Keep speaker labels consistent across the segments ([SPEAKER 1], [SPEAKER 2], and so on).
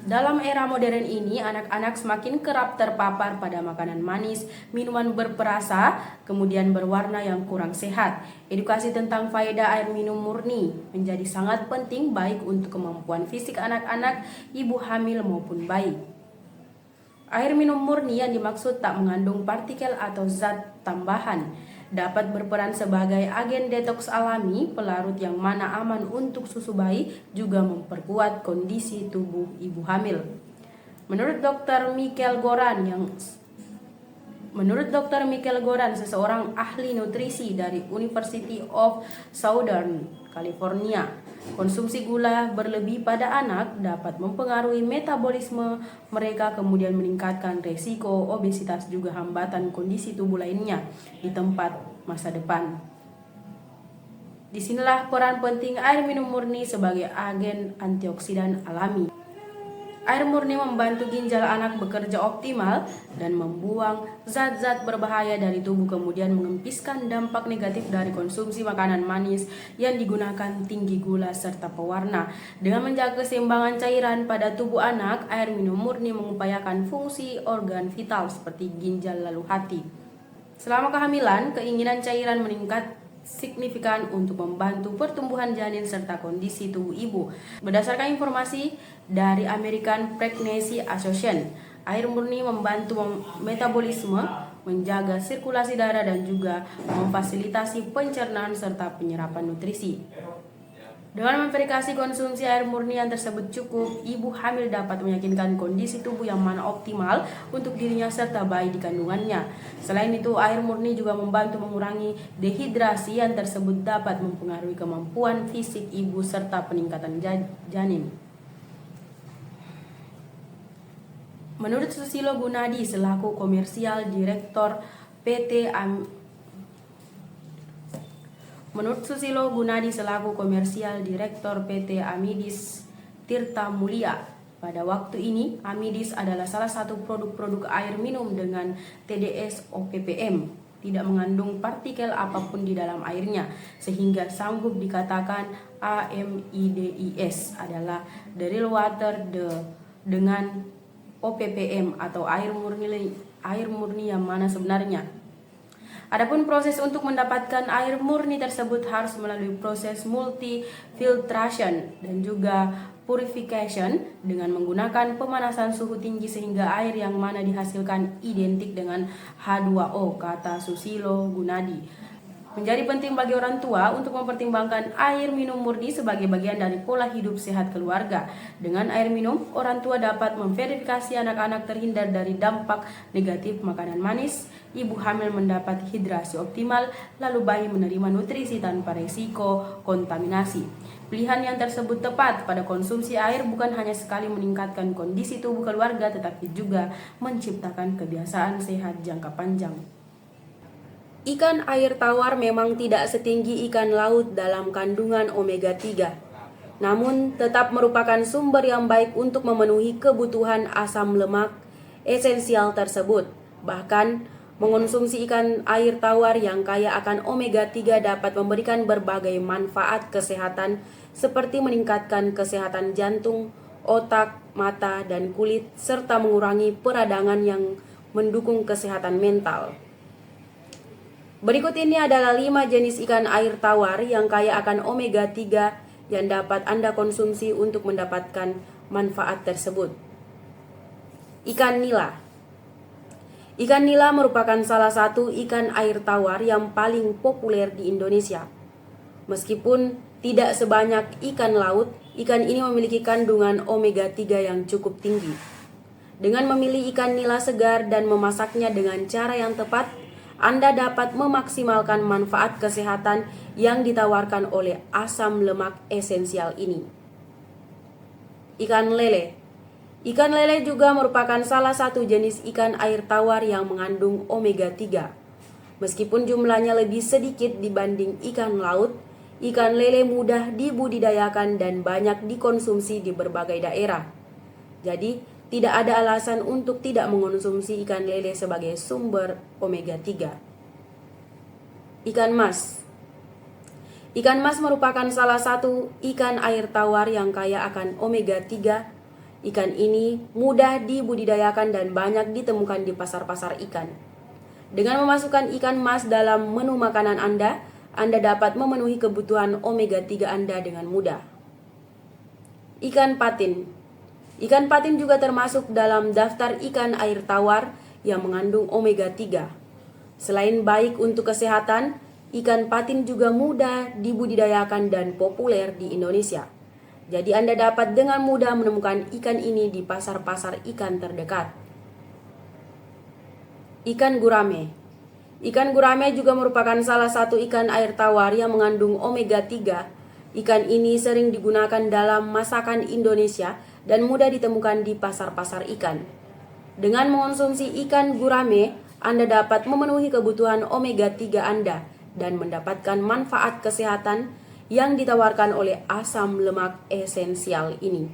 [SPEAKER 1] Dalam era modern ini, anak-anak semakin kerap terpapar pada makanan manis, minuman berperasa, kemudian berwarna yang kurang sehat. Edukasi tentang faedah air minum murni menjadi sangat penting baik untuk kemampuan fisik anak-anak, ibu hamil maupun bayi. Air minum murni yang dimaksud tak mengandung partikel atau zat tambahan, dapat berperan sebagai agen detoks alami, pelarut yang mana aman untuk susu bayi, juga memperkuat kondisi tubuh ibu hamil. Menurut Dr. Michael Goran, seseorang ahli nutrisi dari University of Southern California, konsumsi gula berlebih pada anak dapat mempengaruhi metabolisme mereka, kemudian meningkatkan resiko obesitas juga hambatan kondisi tubuh lainnya di tempat masa depan. Disinilah peran penting air minum murni sebagai agen antioksidan alami. Air murni membantu ginjal anak bekerja optimal dan membuang zat-zat berbahaya dari tubuh, kemudian mengempiskan dampak negatif dari konsumsi makanan manis yang digunakan tinggi gula serta pewarna. Dengan menjaga keseimbangan cairan pada tubuh anak, air minum murni mengupayakan fungsi organ vital seperti ginjal lalu hati. Selama kehamilan, keinginan cairan meningkat signifikan untuk membantu pertumbuhan janin serta kondisi tubuh ibu. Berdasarkan informasi dari American Pregnancy Association, air murni membantu metabolisme, menjaga sirkulasi darah dan juga memfasilitasi pencernaan serta penyerapan nutrisi. Dengan memverifikasi konsumsi air murni yang tersebut cukup, ibu hamil dapat meyakinkan kondisi tubuh yang mana optimal untuk dirinya serta bayi di kandungannya. Selain itu, air murni juga membantu mengurangi dehidrasi yang tersebut dapat mempengaruhi kemampuan fisik ibu serta peningkatan janin. Menurut Susilo Gunadi selaku Komersial Direktur PT Amidis Tirta Mulia, pada waktu ini Amidis adalah salah satu produk-produk air minum dengan TDS OPPM, tidak mengandung partikel apapun di dalam airnya, sehingga sanggup dikatakan AMIDIS adalah derived water dengan OPPM atau air murni yang mana sebenarnya. Adapun proses untuk mendapatkan air murni tersebut harus melalui proses multi-filtration dan juga purification dengan menggunakan pemanasan suhu tinggi sehingga air yang mana dihasilkan identik dengan H2O, kata Susilo Gunadi. Menjadi penting bagi orang tua untuk mempertimbangkan air minum murni sebagai bagian dari pola hidup sehat keluarga. Dengan air minum, orang tua dapat memverifikasi anak-anak terhindar dari dampak negatif makanan manis, ibu hamil mendapat hidrasi optimal, lalu bayi menerima nutrisi tanpa resiko kontaminasi. Pilihan yang tersebut tepat pada konsumsi air bukan hanya sekali meningkatkan kondisi tubuh keluarga, tetapi juga menciptakan kebiasaan sehat jangka panjang. Ikan air tawar memang tidak setinggi ikan laut dalam kandungan omega 3, namun tetap merupakan sumber yang baik untuk memenuhi kebutuhan asam lemak esensial tersebut. Bahkan, mengonsumsi ikan air tawar yang kaya akan omega 3 dapat memberikan berbagai manfaat kesehatan seperti meningkatkan kesehatan jantung, otak, mata, dan kulit, serta mengurangi peradangan yang mendukung kesehatan mental. Berikut ini adalah 5 jenis ikan air tawar yang kaya akan omega 3 yang dapat Anda konsumsi untuk mendapatkan manfaat tersebut. Ikan nila. Ikan nila merupakan salah satu ikan air tawar yang paling populer di Indonesia. Meskipun tidak sebanyak ikan laut, ikan ini memiliki kandungan omega 3 yang cukup tinggi. Dengan memilih ikan nila segar dan memasaknya dengan cara yang tepat, Anda dapat memaksimalkan manfaat kesehatan yang ditawarkan oleh asam lemak esensial ini. Ikan lele. Ikan lele juga merupakan salah satu jenis ikan air tawar yang mengandung omega 3. Meskipun jumlahnya lebih sedikit dibanding ikan laut, ikan lele mudah dibudidayakan dan banyak dikonsumsi di berbagai daerah. Jadi, tidak ada alasan untuk tidak mengonsumsi ikan lele sebagai sumber omega 3. Ikan mas. Ikan mas merupakan salah satu ikan air tawar yang kaya akan omega 3 Ikan ini mudah dibudidayakan dan banyak ditemukan di pasar-pasar ikan. Dengan memasukkan ikan mas dalam menu makanan Anda dapat memenuhi kebutuhan omega 3 Anda dengan mudah. Ikan patin. Ikan patin juga termasuk dalam daftar ikan air tawar yang mengandung omega 3. Selain baik untuk kesehatan, ikan patin juga mudah dibudidayakan dan populer di Indonesia. Jadi Anda dapat dengan mudah menemukan ikan ini di pasar-pasar ikan terdekat. Ikan gurame. Ikan gurame juga merupakan salah satu ikan air tawar yang mengandung omega 3. Ikan ini sering digunakan dalam masakan Indonesia dan mudah ditemukan di pasar-pasar ikan. Dengan mengonsumsi ikan gurame, Anda dapat memenuhi kebutuhan omega 3 Anda dan mendapatkan manfaat kesehatan yang ditawarkan oleh asam lemak esensial ini.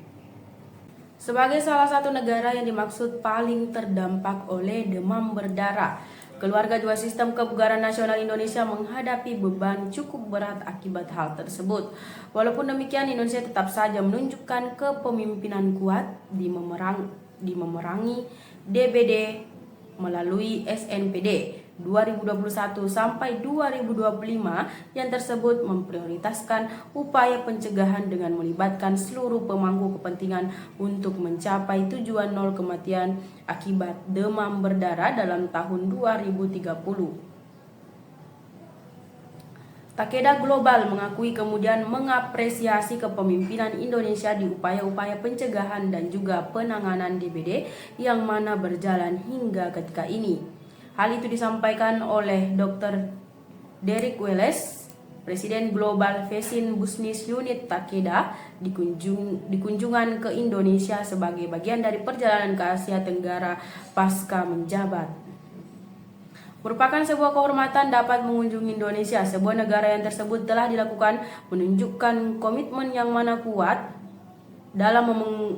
[SPEAKER 1] Sebagai salah satu negara yang dimaksud paling terdampak oleh demam berdarah, Keluarga Dua Sistem Kebugaran Nasional Indonesia menghadapi beban cukup berat akibat hal tersebut. Walaupun demikian, Indonesia tetap saja menunjukkan kepemimpinan kuat di memerangi DBD melalui SNPD 2021 sampai 2025 yang tersebut memprioritaskan upaya pencegahan dengan melibatkan seluruh pemangku kepentingan untuk mencapai tujuan nol kematian akibat demam berdarah dalam tahun 2030. Takeda Global mengakui kemudian mengapresiasi kepemimpinan Indonesia di upaya-upaya pencegahan dan juga penanganan DBD yang mana berjalan hingga ketika ini. Hal itu disampaikan oleh Dr. Derek Welles, Presiden Global Vaccine Business Unit Takeda di kunjungan ke Indonesia sebagai bagian dari perjalanan ke Asia Tenggara pasca menjabat. Merupakan sebuah kehormatan dapat mengunjungi Indonesia, sebuah negara yang tersebut telah dilakukan menunjukkan komitmen yang mana kuat dalam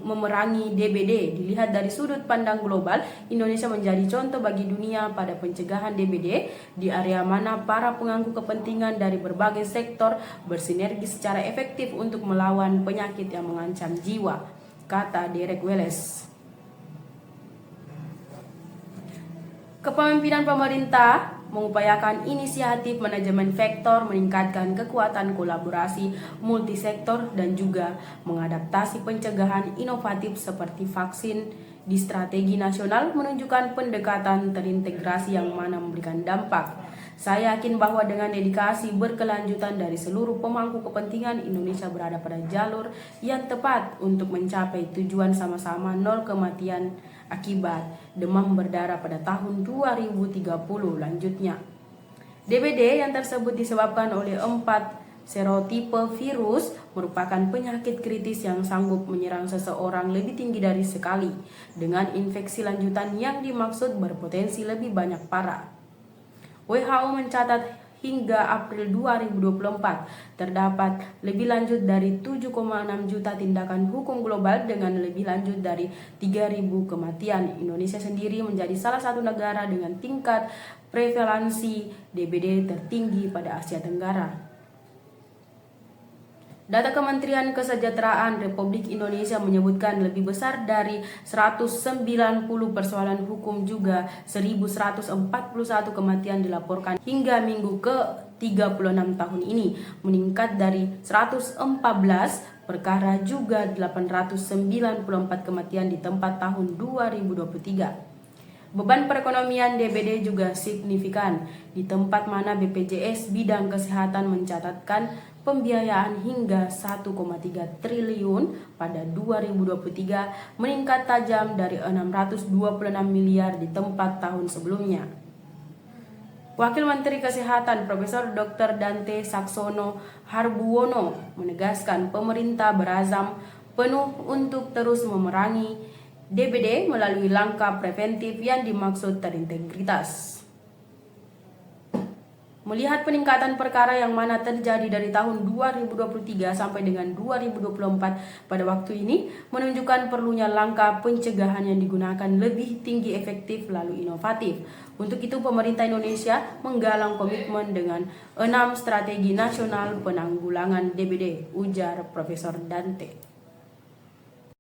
[SPEAKER 1] memerangi DBD. Dilihat dari sudut pandang global, Indonesia menjadi contoh bagi dunia pada pencegahan DBD di area mana para pemangku kepentingan dari berbagai sektor bersinergi secara efektif untuk melawan penyakit yang mengancam jiwa, kata Derek Welles. Kepemimpinan pemerintah mengupayakan inisiatif manajemen vektor, meningkatkan kekuatan kolaborasi multisektor dan juga mengadaptasi pencegahan inovatif seperti vaksin di strategi nasional menunjukkan pendekatan terintegrasi yang mana memberikan dampak. Saya yakin bahwa dengan dedikasi berkelanjutan dari seluruh pemangku kepentingan, Indonesia berada pada jalur yang tepat untuk mencapai tujuan sama-sama nol kematian akibat demam berdarah pada tahun 2030. Lanjutnya, DBD yang tersebut disebabkan oleh 4 serotipe virus merupakan penyakit kritis yang sanggup menyerang seseorang lebih tinggi dari sekali, dengan infeksi lanjutan yang dimaksud berpotensi lebih banyak parah. WHO mencatat hingga April 2024 terdapat lebih lanjut dari 7,6 juta tindakan hukum global dengan lebih lanjut dari 3.000 kematian. Indonesia sendiri menjadi salah satu negara dengan tingkat prevalensi DBD tertinggi pada Asia Tenggara. Data Kementerian Kesejahteraan Republik Indonesia menyebutkan lebih besar dari 190 persoalan hukum juga 1.141 kematian dilaporkan hingga minggu ke-36 tahun ini, meningkat dari 114 perkara juga 894 kematian di tempat tahun 2023. Beban perekonomian DBD juga signifikan, di tempat mana BPJS bidang kesehatan mencatatkan pembiayaan hingga 1,3 triliun pada 2023, meningkat tajam dari 626 miliar di tempat tahun sebelumnya. Wakil Menteri Kesehatan Profesor Dr. Dante Saxono Harbuwono menegaskan pemerintah berazam penuh untuk terus memerangi DBD melalui langkah preventif yang dimaksud terintegritas. Melihat peningkatan perkara yang mana terjadi dari tahun 2023 sampai dengan 2024 pada waktu ini menunjukkan perlunya langkah pencegahan yang digunakan lebih tinggi, efektif, lalu inovatif. Untuk itu pemerintah Indonesia menggalang komitmen dengan 6 strategi nasional penanggulangan DBD, ujar Profesor Dante.